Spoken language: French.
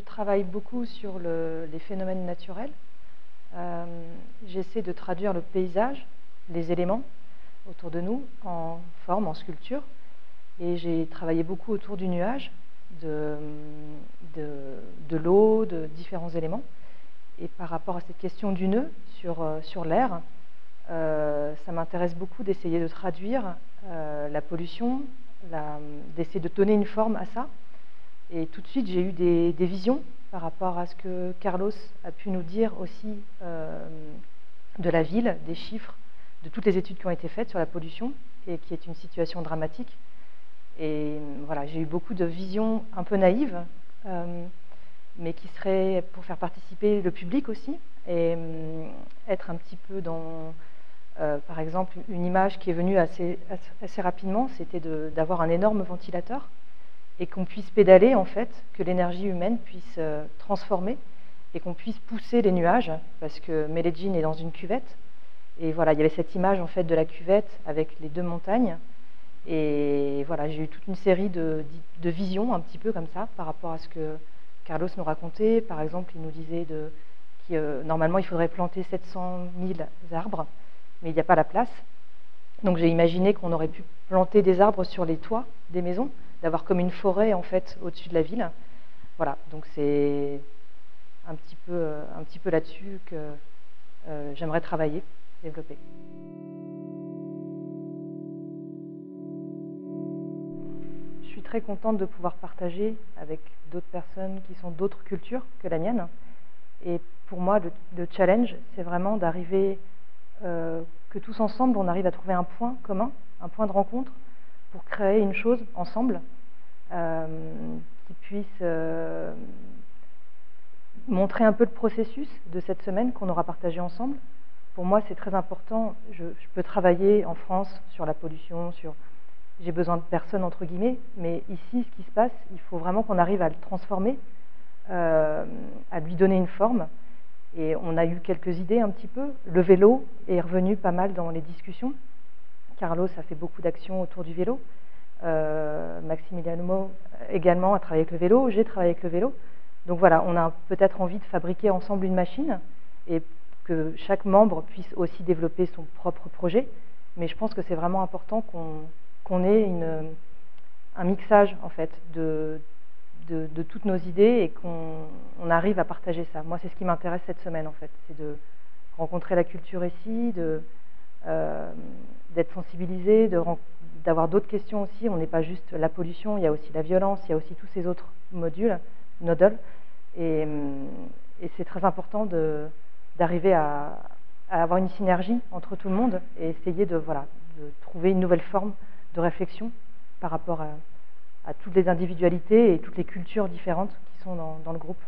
travaille beaucoup sur les phénomènes naturels. J'essaie de traduire le paysage, les éléments autour de nous, en forme, en sculpture. Et j'ai travaillé beaucoup autour du nuage, de l'eau, de différents éléments. Et par rapport à cette question du nœud sur l'air, ça m'intéresse beaucoup d'essayer de traduire la pollution, d'essayer de donner une forme à ça. Et tout de suite, j'ai eu des visions par rapport à ce que Carlos a pu nous dire aussi de la ville, des chiffres, de toutes les études qui ont été faites sur la pollution, et qui est une situation dramatique. Et voilà, j'ai eu beaucoup de visions un peu naïves, mais qui seraient pour faire participer le public aussi, et être un petit peu dans... par exemple, une image qui est venue assez rapidement, c'était d'avoir un énorme ventilateur, et qu'on puisse pédaler, en fait, que l'énergie humaine puisse transformer, et qu'on puisse pousser les nuages, parce que Medellín est dans une cuvette, et voilà, il y avait cette image, en fait, de la cuvette avec les deux montagnes, et voilà, j'ai eu toute une série de visions, un petit peu comme ça, par rapport à ce que Carlos nous racontait. Par exemple, il nous disait normalement, il faudrait planter 700 000 arbres, mais il n'y a pas la place. Donc j'ai imaginé qu'on aurait pu planter des arbres sur les toits des maisons, d'avoir comme une forêt en fait au-dessus de la ville. Voilà, donc c'est un petit peu là-dessus que j'aimerais travailler, développer. Je suis très contente de pouvoir partager avec d'autres personnes qui sont d'autres cultures que la mienne. Et pour moi, le challenge, c'est vraiment d'arriver, que tous ensemble, on arrive à trouver un point commun, un point de rencontre, pour créer une chose ensemble qui puisse montrer un peu le processus de cette semaine qu'on aura partagé ensemble. Pour moi, c'est très important. Je peux travailler en France sur la pollution, j'ai besoin de personne, entre guillemets, mais ici, ce qui se passe, il faut vraiment qu'on arrive à le transformer, à lui donner une forme. Et on a eu quelques idées un petit peu. Le vélo est revenu pas mal dans les discussions. Carlos a fait beaucoup d'actions autour du vélo. Maximiliano également a travaillé avec le vélo. J'ai travaillé avec le vélo. Donc voilà, on a peut-être envie de fabriquer ensemble une machine et que chaque membre puisse aussi développer son propre projet. Mais je pense que c'est vraiment important qu'on ait un mixage en fait de toutes nos idées et qu'on arrive à partager ça. Moi, c'est ce qui m'intéresse cette semaine en fait, c'est de rencontrer la culture ici, d'être sensibilisé, d'avoir d'autres questions aussi. On n'est pas juste la pollution, il y a aussi la violence, il y a aussi tous ces autres nodal, et c'est très important d'arriver à avoir une synergie entre tout le monde et essayer de trouver une nouvelle forme de réflexion par rapport à toutes les individualités et toutes les cultures différentes qui sont dans le groupe.